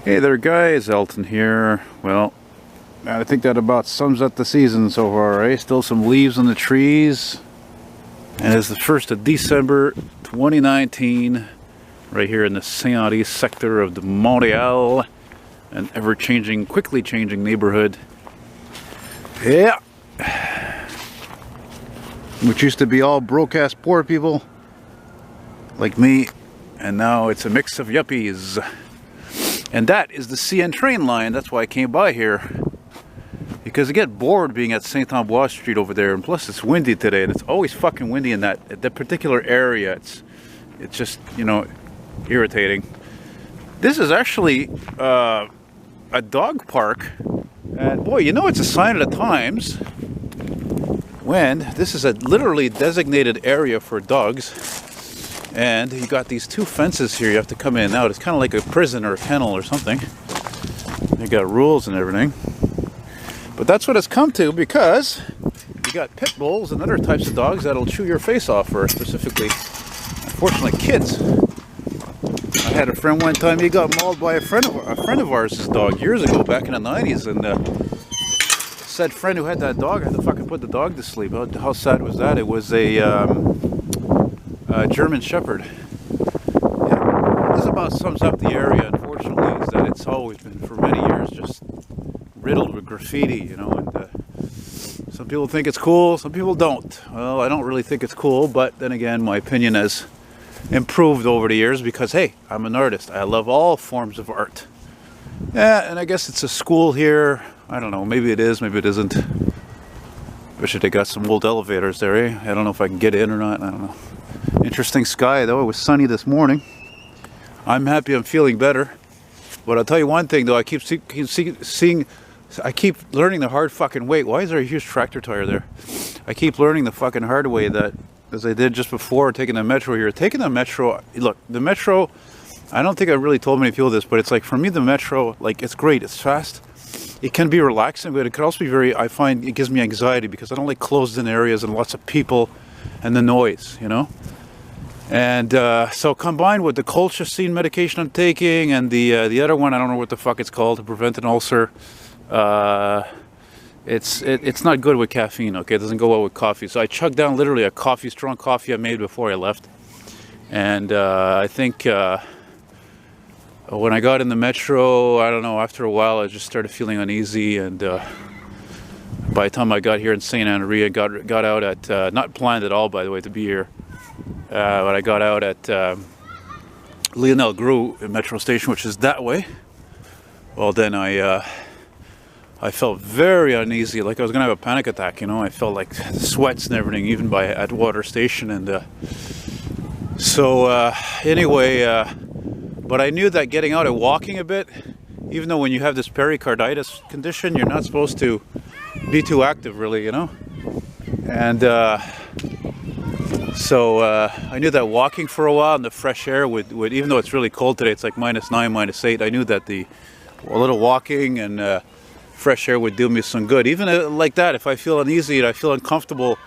Hey there guys, Elton here. Well, I think that about sums up the season so far, right? Still some leaves on the trees. And it's the 1st of December 2019, right here in the St. Henri sector of the Montreal, an ever-changing, quickly changing neighborhood. Yeah. Which used to be all broke-ass poor people, like me, and now it's a mix of yuppies. And that is the CN train line. That's why I came by here. Because I get bored being at St. Ambroise Street over there, and plus it's windy today, and it's always fucking windy in that particular area. It's just, you know, irritating. This is actually a dog park, and boy, you know it's a sign of the times when this is a literally designated area for dogs. And you got these two fences here you have to come in and out. It's kind of like a prison or a kennel or something. They got rules and everything. But that's what it's come to, because you got pit bulls and other types of dogs that'll chew your face off, or specifically, unfortunately, kids. I had a friend one time, he got mauled by a friend of ours' dog years ago, back in the 90s, and said friend who had that dog had to fucking put the dog to sleep. How sad was that? It was a German Shepherd. Yeah, this about sums up the area, unfortunately, is that it's always been, for many years, just riddled with graffiti, you know, and some people think it's cool, some people don't. Well, I don't really think it's cool, but then again, my opinion has improved over the years because, hey, I'm an artist. I love all forms of art. Yeah, and I guess it's a school here. I don't know, maybe it is, maybe it isn't. Wish they got some old elevators there, eh? I don't know if I can get in or not, I don't know. Interesting sky though, it was sunny this morning. I'm happy, I'm feeling better. But I'll tell you one thing though, I keep learning the hard fucking way. Why is there a huge tractor tire there? I keep learning the fucking hard way that, as I did just before taking the metro here. Taking the metro, look, the metro, I don't think I really told many people this, but it's like, for me the metro, like, it's great, it's fast. It can be relaxing, but it can also be very, I find it gives me anxiety because I don't like closed in areas and lots of people and the noise, you know? And so combined with the colchicine medication I'm taking and the other one, I don't know what the fuck it's called, to prevent an ulcer, it's not good with caffeine, okay? It doesn't go well with coffee. So I chugged down literally a strong coffee I made before I left. And I think when I got in the metro, I don't know, after a while I just started feeling uneasy, and by the time I got here in St. Henri, I got out at, not planned at all, by the way, to be here, but I got out at Lionel Gros metro station, which is that way. Well, then I felt very uneasy, like I was gonna have a panic attack, you know. I felt like sweats and everything, even at Water Station, and so anyway, but I knew that getting out and walking a bit, even though when you have this pericarditis condition, you're not supposed to be too active, really, you know. And so I knew that walking for a while in the fresh air would, even though it's really cold today, it's like -9, -8, I knew that a little walking and fresh air would do me some good. Even like that, if I feel uneasy and I feel uncomfortable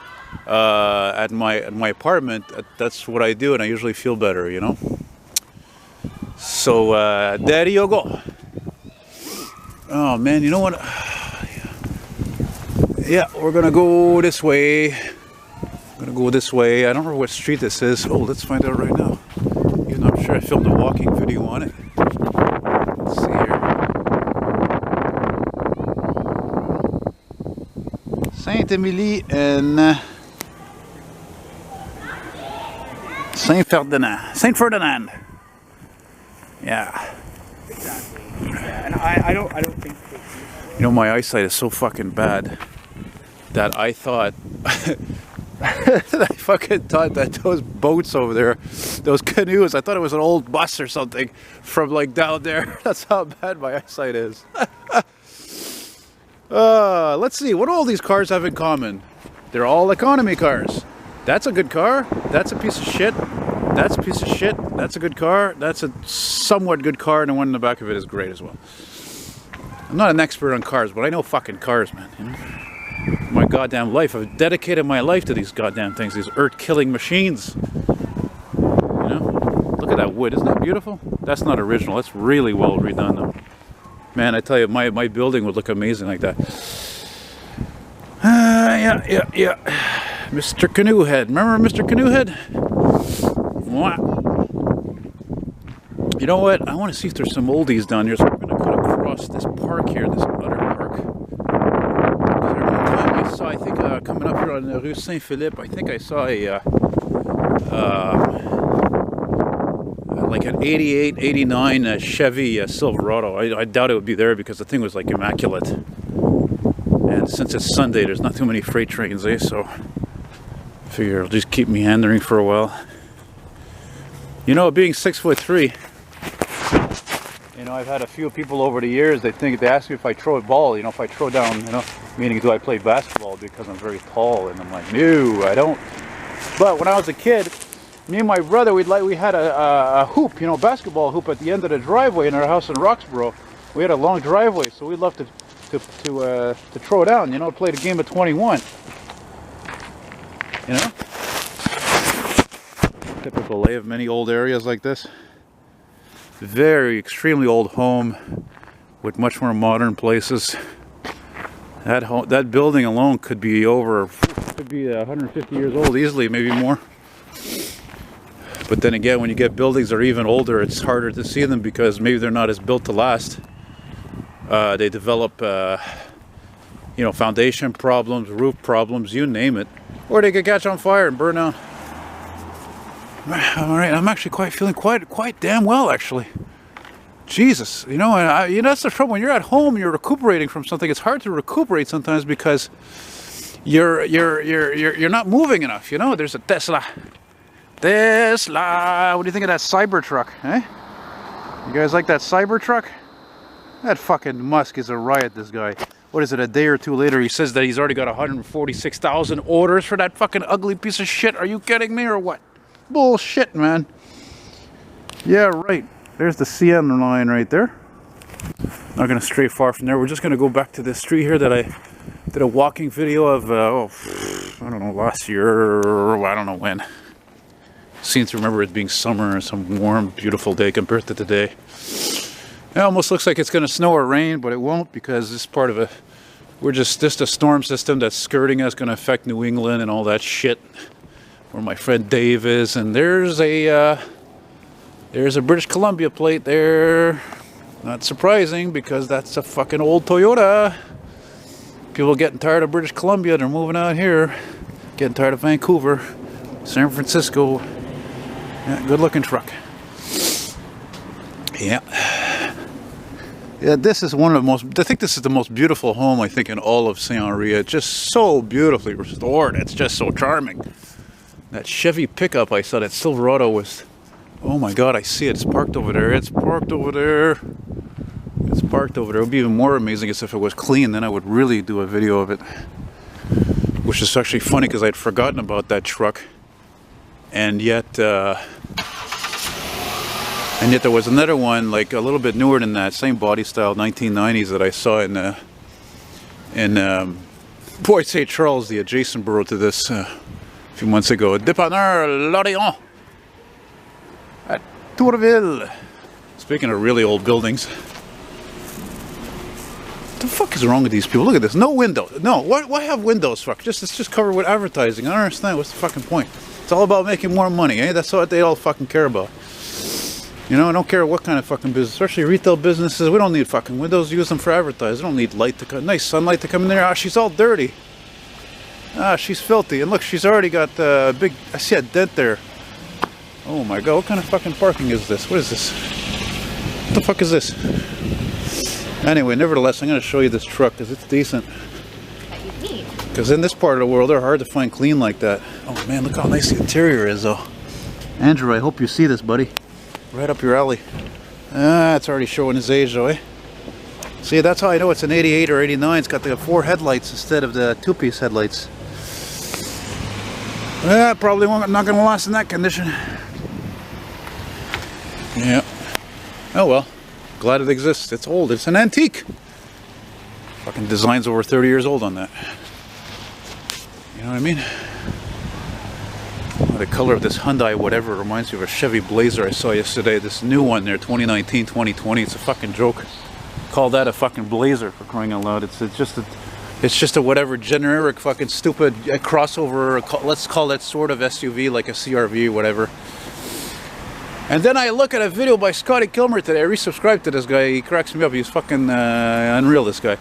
at my apartment, that's what I do, and I usually feel better, you know. So there you go. Oh man, you know what? Yeah, we're gonna go this way. I'm gonna go this way. I don't know what street this is. Oh, let's find out right now. Even though I'm sure I filmed a walking video on it. Let's see here. Saint-Émilie and Saint Ferdinand. Yeah. Exactly. Yeah, and I don't think. You know, my eyesight is so fucking bad that I thought I fucking thought that those boats over there, those canoes, I thought it was an old bus or something from like down there. That's how bad my eyesight is. Let's see, what do all these cars have in common? They're all economy cars. That's a good car. That's a piece of shit. That's a piece of shit. That's a good car. That's a somewhat good car, and the one in the back of it is great as well. I'm not an expert on cars, but I know fucking cars, man. You know? My goddamn life. I've dedicated my life to these goddamn things, these earth-killing machines. You know? Look at that wood. Isn't that beautiful? That's not original. That's really well redone though. Man, I tell you, my building would look amazing like that. Yeah. Mr. Canoehead. Remember Mr. Canoehead? You know what? I want to see if there's some oldies down here. So we're going to cut across this park here, this other park. I think coming up here on Rue Saint-Philippe, I think I saw a like an 88, 89 Chevy Silverado. I doubt it would be there because the thing was like immaculate. And since it's Sunday, there's not too many freight trains, so I figure it'll just keep meandering for a while. You know, being 6'3", you know, I've had a few people over the years, they ask me if I throw a ball, you know, if I throw down, you know, meaning do I play basketball because I'm very tall, and I'm like, no, I don't. But when I was a kid, me and my brother, we had a hoop, you know, basketball hoop at the end of the driveway in our house in Roxborough. We had a long driveway, so we loved to throw down, you know, play the game of 21. You know? Typical lay of many old areas like this. Very extremely old home with much more modern places. That building alone could be 150 years old easily, maybe more. But then again, when you get buildings that are even older, it's harder to see them because maybe they're not as built to last. They develop, you know, foundation problems, roof problems, you name it, or they could catch on fire and burn out. All right, I'm actually feeling quite damn well, actually. Jesus, you know, you know, that's the trouble when you're at home and you're recuperating from something. It's hard to recuperate sometimes because you're not moving enough. You know, there's a Tesla. What do you think of that Cybertruck? Eh? You guys like that Cybertruck? That fucking Musk is a riot. This guy. What is it? A day or two later, he says that he's already got 146,000 orders for that fucking ugly piece of shit. Are you kidding me or what? Bullshit, man. Yeah, right. There's the CN line right there. Not gonna stray far from there. We're just gonna go back to this street here that I did a walking video of, I don't know, last year, or I don't know when. Seem to remember it being summer and some warm, beautiful day compared to today. It almost looks like it's gonna snow or rain, but it won't because this part of just a storm system that's skirting us, gonna affect New England and all that shit. Where my friend Dave is, and there's a British Columbia plate there. Not surprising because that's a fucking old Toyota. People getting tired of British Columbia, they're moving out here. Getting tired of Vancouver, San Francisco. Yeah, good looking truck. Yeah. Yeah, this is one of the most, I think this is the most beautiful home I think in all of Saint Henri. It's just so beautifully restored. It's just so charming. That Chevy pickup I saw, that Silverado was, oh my god, I see it. It's parked over there. It's parked over there. It's parked over there. It would be even more amazing if it was clean. Then I would really do a video of it. Which is actually funny because I'd forgotten about that truck. And yet there was another one, like a little bit newer than that, same body style, 1990s, that I saw in Port St. Charles, the adjacent borough to this. A few months ago, Dépanneur L'Orient at Tourville. Speaking of really old buildings, what the fuck is wrong with these people? Look at this, no window. No, why have windows? Fuck, it's just covered with advertising. I don't understand. What's the fucking point? It's all about making more money, eh? That's what they all fucking care about. You know, I don't care what kind of fucking business, especially retail businesses. We don't need fucking windows. Use them for advertising. We don't need light to come. Nice sunlight to come in there. Ah, she's all dirty. Ah, she's filthy. And look, she's already got a big, I see a dent there. Oh my god, what kind of fucking parking is this? What is this? What the fuck is this? Anyway, nevertheless, I'm going to show you this truck because it's decent. Because in this part of the world, they're hard to find clean like that. Oh man, look how nice the interior is though. Andrew, I hope you see this, buddy. Right up your alley. Ah, it's already showing his age though, eh? See, that's how I know it's an 88 or 89. It's got the 4 headlights instead of the 2-piece headlights. Probably not going to last in that condition. Yeah. Oh well. Glad it exists. It's old. It's an antique. Fucking design's over 30 years old on that. You know what I mean? Oh, the color of this Hyundai whatever reminds me of a Chevy Blazer I saw yesterday. This new one there, 2019, 2020. It's a fucking joke. Call that a fucking Blazer, for crying out loud. It's just a whatever generic fucking stupid crossover. Let's call it sort of SUV, like a CRV, whatever. And then I look at a video by Scotty Kilmer today. I resubscribed to this guy. He cracks me up. He's fucking unreal, this guy.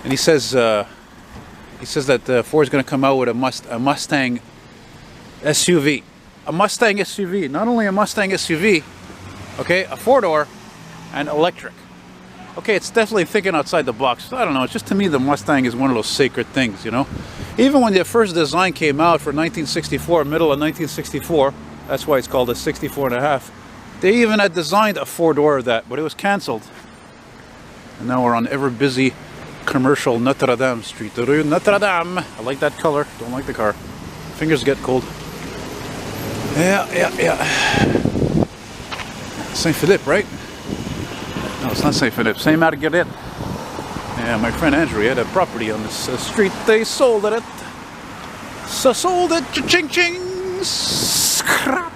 And he says that Ford's going to come out with a Mustang SUV. A Mustang SUV. Not only a Mustang SUV, okay, a four-door and electric. Okay, it's definitely thinking outside the box. I don't know. It's just, to me, the Mustang is one of those sacred things, you know. Even when the first design came out for 1964, middle of 1964, that's why it's called a 64 and a half. They even had designed a four-door of that, but it was cancelled. And now we're on ever-busy commercial Notre Dame Street. Rue Notre Dame. I like that color. Don't like the car. Fingers get cold. Yeah. Saint Philippe, right? No, it's not Saint Philippe. Saint Marguerite. Yeah, my friend Henri had a property on this street. They sold it. So sold it. Ching ching. Scrap.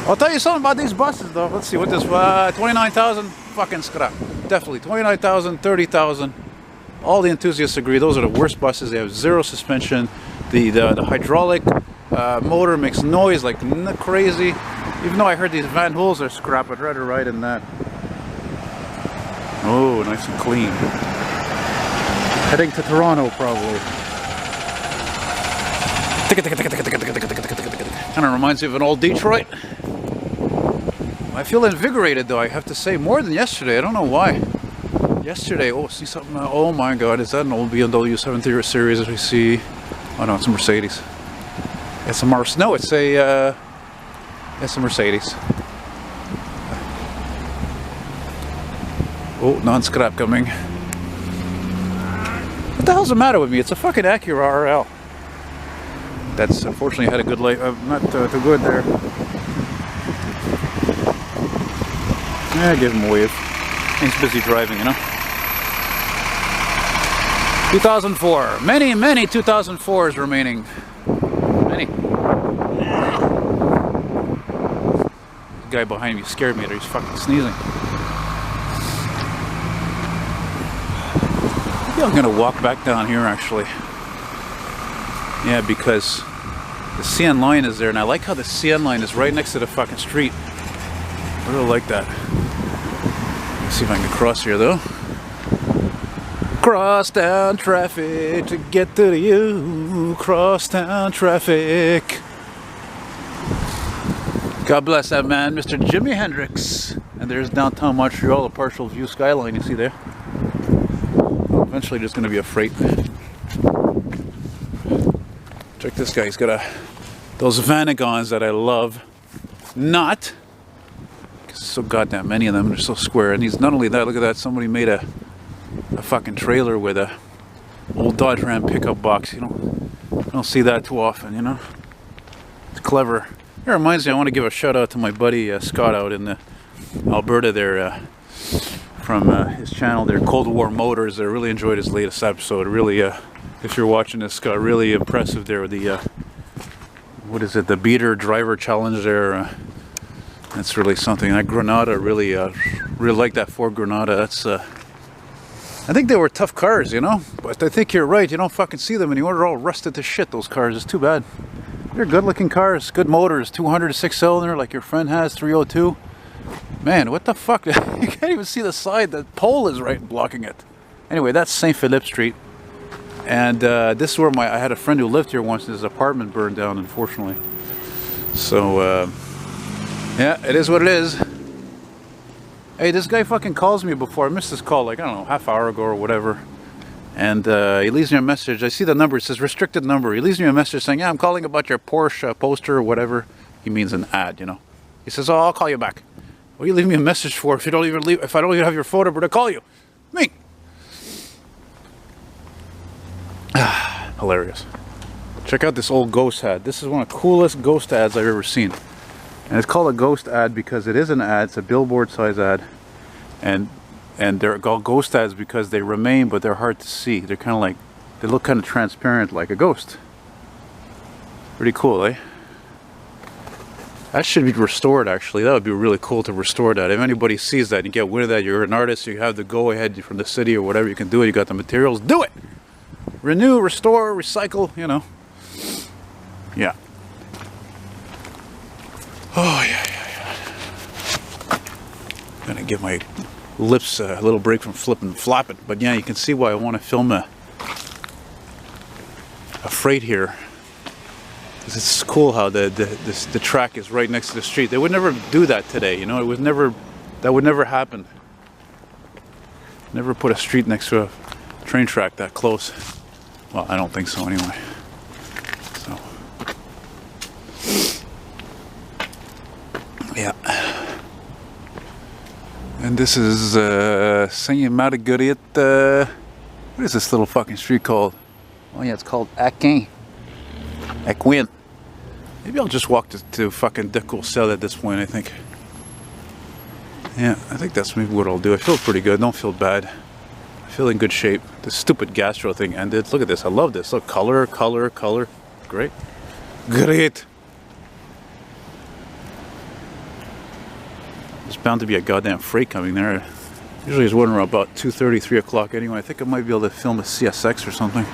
I'll tell you something about these buses, though. Let's see what this 29,000 fucking scrap. Definitely 29,000, 30,000. All the enthusiasts agree those are the worst buses. They have zero suspension. The hydraulic motor makes noise like crazy. Even though I heard these Van Hoels are scrap, I'd rather ride in that. Oh, nice and clean. Heading to Toronto, probably. Kind of reminds me of an old Detroit. I feel invigorated, though, I have to say, more than yesterday. I don't know why. Yesterday, oh, see something? Oh my God, is that an old BMW 730 series as we see? Oh no, it's a Mercedes. It's a no, it's a Mercedes. Oh, non-scrap coming. What the hell's the matter with me? It's a fucking Acura RL. That's unfortunately had a good life. Not too good there. Yeah, give him a wave. He's busy driving, you know. 2004. Many 2004s remaining. Many. The guy behind me scared me there. He's fucking sneezing. Maybe I'm gonna walk back down here, actually. Yeah, because the CN line is there, and I like how the CN line is right next to the fucking street. I really like that. Let's see if I can cross here, though. Cross down traffic to get to you. Cross town traffic. God bless that man, Mr. Jimi Hendrix. And there's downtown Montreal, a partial view skyline you see there. Eventually there's going to be a freight. Check this guy, he's got those Vanagons that I love. Not, because there's so goddamn many of them, they're so square. And he's not only that, look at that, somebody made a fucking trailer with a old Dodge Ram pickup box. You don't see that too often, you know. It's clever. It reminds me, I want to give a shout out to my buddy Scott out in Alberta there, from his channel there, Cold War Motors. I really enjoyed his latest episode. Really, if you're watching this, Scott, really impressive there with the what is it, the beater driver challenge there. That's really something. That Granada, really like that Ford Granada. That's I think they were tough cars, you know, but I think you're right. You don't fucking see them anymore. They're all rusted to shit, those cars. It's too bad. They're good looking cars, good motors, 206 cylinder like your friend has, 302. Man, what the fuck? You can't even see the side. The pole is right blocking it. Anyway, that's Saint Philippe Street. And this is where I had a friend who lived here once and his apartment burned down, unfortunately. So, yeah, it is what it is. Hey, this guy fucking calls me before. I missed this call, like, I don't know, half hour ago or whatever. And he leaves me a message. I see the number. It says restricted number. He leaves me a message saying, yeah, I'm calling about your Porsche poster or whatever. He means an ad, you know. He says, oh, I'll call you back. What do you leave me a message for if I don't even have your phone number to call you? Me. Hilarious. Check out this old ghost ad. This is one of the coolest ghost ads I've ever seen. And it's called a ghost ad because it is an ad. It's a billboard size ad. And they're called ghost ads because they remain, but they're hard to see. They're kind of like, they look kind of transparent like a ghost. Pretty cool, eh? That should be restored, actually. That would be really cool to restore that. If anybody sees that, you get wind of that, you're an artist, you have the go-ahead from the city or whatever, you can do it, you got the materials, do it! Renew, restore, recycle, you know. Yeah. Oh, yeah. Gonna give my lips a little break from flopping. But yeah, you can see why I want to film a freight here. It's cool how the track is right next to the street. They would never do that today, you know. That would never happen. Never put a street next to a train track that close. Well, I don't think so anyway. So yeah. And this is Saint Marguerite. What is this little fucking street called? Oh yeah, it's called Aquin. Maybe I'll just walk to fucking Décourcelles at this point, I think. Yeah, I think that's maybe what I'll do. I feel pretty good, don't feel bad. I feel in good shape. This stupid gastro thing ended. Look at this, I love this. Look, color. Great. Great. There's bound to be a goddamn freight coming there. Usually it's one around about 2:30, 3 o'clock anyway. I think I might be able to film a CSX or something.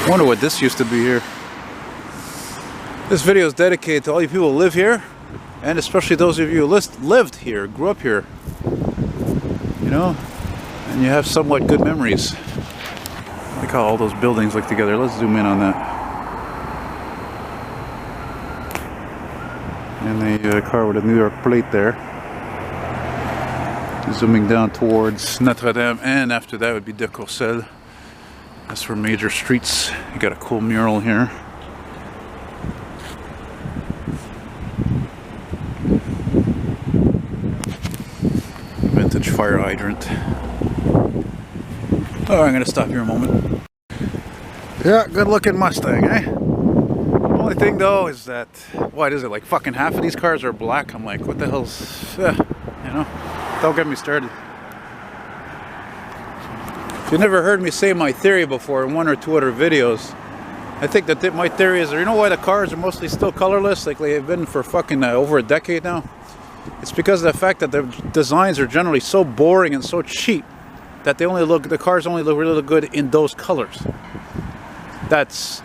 I wonder what this used to be here. This video is dedicated to all you people who live here, and especially those of you who lived here, grew up here, you know, and you have somewhat good memories. I like how all those buildings look together. Let's zoom in on that. And the car with a New York plate there. Zooming down towards Notre Dame, and after that would be Décourcelles. That's for major streets. You got a cool mural here. Vintage fire hydrant. Oh, I'm gonna stop here a moment. Yeah, good looking Mustang, eh? Only thing though is that, what is it, like fucking half of these cars are black. I'm like, what the hell's, you know, don't get me started. If you never heard me say my theory before in one or two other videos, I think that my theory is, you know why the cars are mostly still colorless, like they've been for fucking over a decade now? It's because of the fact that the designs are generally so boring and so cheap that the cars only look really good in those colors. That's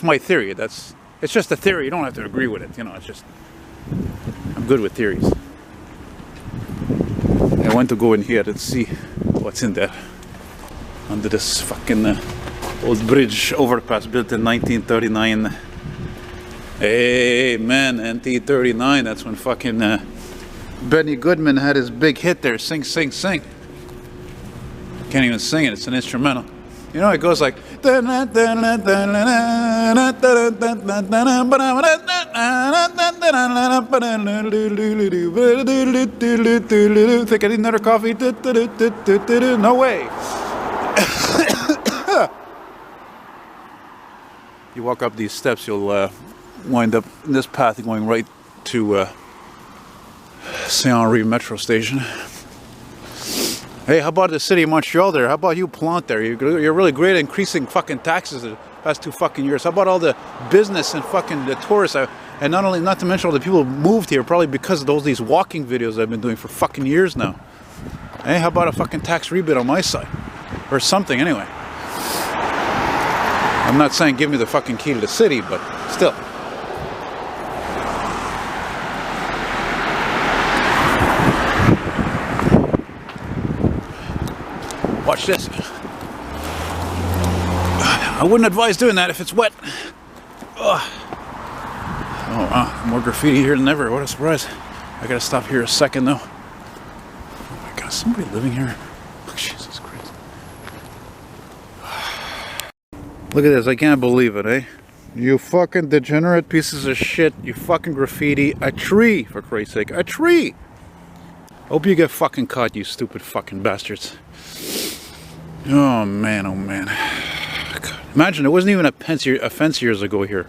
my theory. It's just a theory. You don't have to agree with it. You know, it's just, I'm good with theories. I want to go in here and see what's in there under this fucking old bridge overpass built in 1939. Hey man, 1939. That's when fucking Benny Goodman had his big hit there. Sing, sing, sing. Can't even sing it. It's an instrumental. You know, it goes like. Think I need another coffee? No way. You walk up these steps, you'll wind up in this path going right to Saint Henri metro station. Hey, how about the city of Montreal there? How about you plant there? You're really great at increasing fucking taxes the past 2 fucking years. How about all the business and fucking the tourists? And not to mention all the people who moved here probably because of these walking videos I've been doing for fucking years now. Hey, how about a fucking tax rebate on my side? Or something, anyway. I'm not saying give me the fucking key to the city, but still. Watch this. I wouldn't advise doing that if it's wet. Oh, more graffiti here than ever. What a surprise. I gotta stop here a second though. Oh my god, somebody living here? Oh, Jesus Christ. Look at this, I can't believe it, eh? You fucking degenerate pieces of shit. You fucking graffiti a tree, for Christ's sake. A tree! Hope you get fucking caught, you stupid fucking bastards. Oh man, oh man. God. Imagine, it wasn't even a fence years ago here.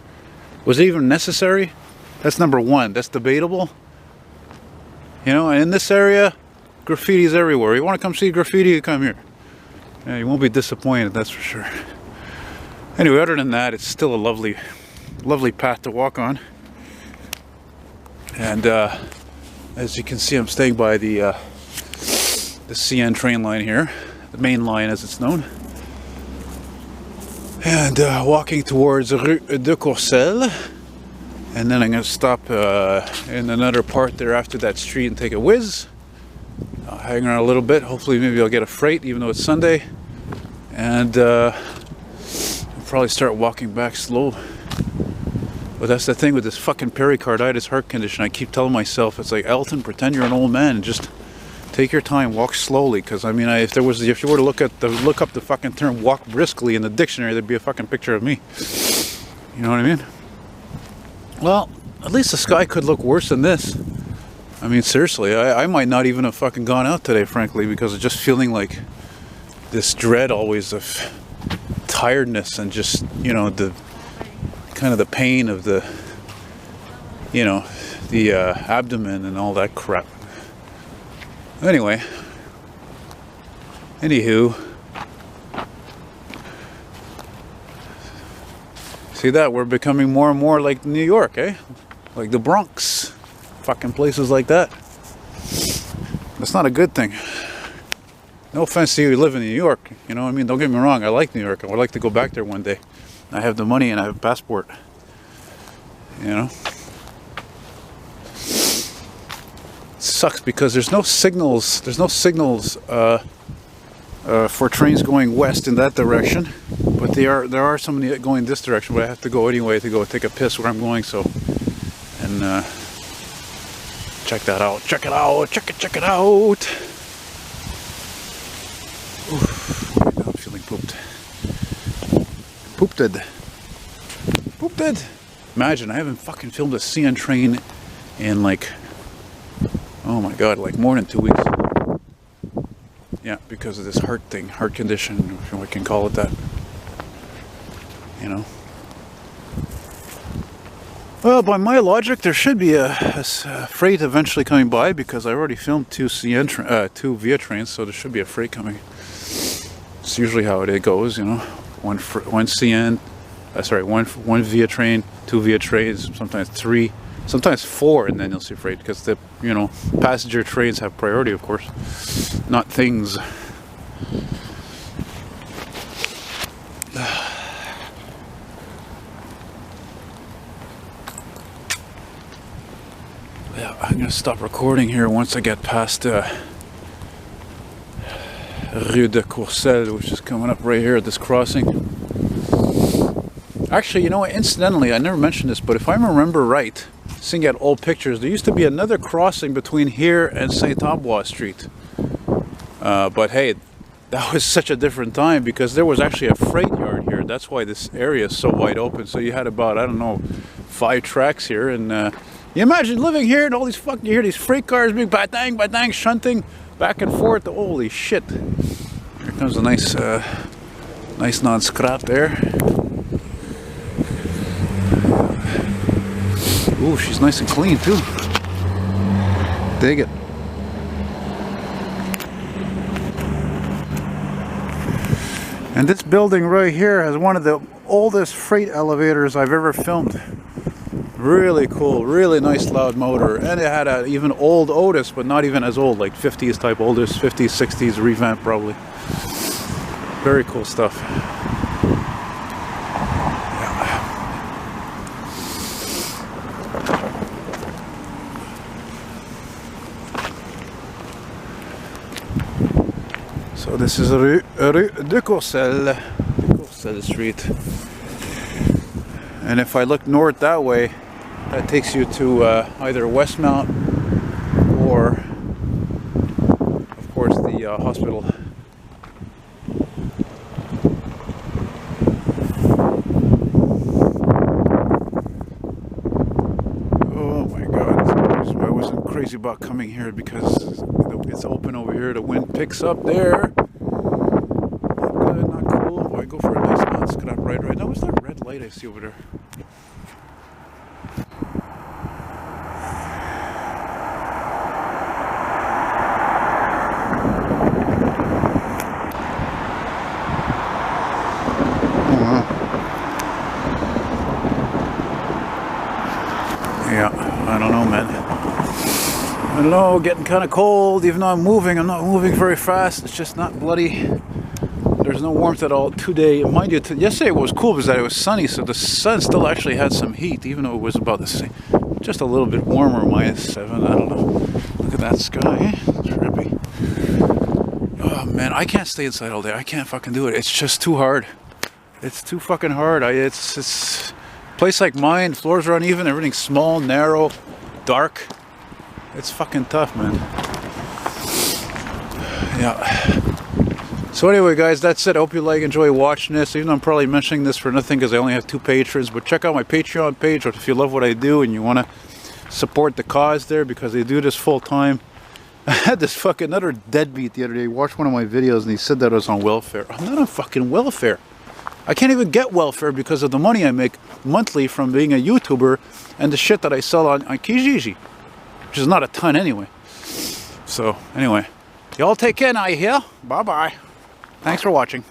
Was it even necessary? That's number one. That's debatable. You know, and in this area, graffiti's everywhere. You want to come see graffiti, you come here. Yeah, you won't be disappointed, that's for sure. Anyway, other than that, it's still a lovely path to walk on. And as you can see, I'm staying by the CN train line here, the main line as it's known. And walking towards Rue de Courcelles. And then I'm going to stop in another part there after that street and take a whiz. Hang around a little bit. Hopefully maybe I'll get a freight even though it's Sunday. And I'll probably start walking back slow. But that's the thing with this fucking pericarditis heart condition. I keep telling myself, it's like, Elton, pretend you're an old man and just take your time, walk slowly. Because I mean, if you were to look up the fucking term "walk briskly" in the dictionary, there'd be a fucking picture of me. You know what I mean? Well, at least the sky could look worse than this. I mean, seriously, I might not even have fucking gone out today, frankly, because of just feeling like this dread always of tiredness and just, you know, the kind of the pain of the, you know, the abdomen and all that crap. Anyway, anywho, see that we're becoming more and more like New York, eh? Like the Bronx, fucking places like that. That's not a good thing. No offense to you who live in New York, you know what I mean? Don't get me wrong, I like New York. I would like to go back there one day. I have the money and I have a passport. You know? It sucks because there's no signals. There's no signals for trains going west in that direction. But there are some going this direction. But I have to go anyway to go take a piss where I'm going. So, and check that out. Check it out. Check it out. Oof, right now I'm feeling pooped. Pooped. Imagine, I haven't fucking filmed a CN train in like, oh my god, like more than 2 weeks. Yeah, because of this heart condition, if I can call it that. You know. Well, by my logic, there should be a freight eventually coming by because I already filmed two Via trains, so there should be a freight coming. It's usually how it goes, you know. One Via train, 2 Via trains, sometimes 3, sometimes 4, and then you'll see freight because the, you know, passenger trains have priority, of course, not things. Yeah, I'm gonna stop recording here once I get past Rue de Courcelles, which is coming up right here at this crossing. Actually, you know what, incidentally, I never mentioned this, but if I remember right, seeing at old pictures, there used to be another crossing between here and Saint-Ambroise Street. But hey, that was such a different time because there was actually a freight yard here. That's why this area is so wide open. So you had about, I don't know, 5 tracks here. And you imagine living here and all these you hear these freight cars being batang, shunting back and forth. Holy shit. Here comes a nice non-scrap there. Ooh, she's nice and clean too. Dig it. And this building right here has one of the oldest freight elevators I've ever filmed. Really cool, really nice loud motor. And it had an even old Otis, but not even as old, like 50s type Otis, 50s, 60s revamp probably. Very cool stuff. So this is Rue de Courcelles Street. And if I look north that way, that takes you to either Westmount or, of course, the hospital. Oh my god, that's why I wasn't crazy about coming here because it's open over here, the wind picks up there. Not good, not cool. Oh, I go for a nice non-scrap ride right now. What's that red light I see over there? I don't know, getting kind of cold. Even though I'm not moving very fast. It's just not bloody. There's no warmth at all today. Mind you, yesterday it was cool because it was sunny, so the sun still actually had some heat, even though it was about the same. Just a little bit warmer, -7. I don't know. Look at that sky. Trippy. Oh man, I can't stay inside all day. I can't fucking do it. It's just too hard. It's too fucking hard. It's a place like mine. Floors are uneven. Everything's small, narrow, dark. It's fucking tough, man. Yeah. So anyway, guys, that's it. I hope you enjoy watching this. Even though I'm probably mentioning this for nothing because I only have 2 patrons. But check out my Patreon page if you love what I do and you want to support the cause there, because they do this full time. I had this fucking another deadbeat the other day. He watched one of my videos and he said that I was on welfare. I'm not on fucking welfare. I can't even get welfare because of the money I make monthly from being a YouTuber and the shit that I sell on Kijiji, which is not a ton anyway. So anyway, y'all take care now, you hear? Bye bye. Thanks for watching.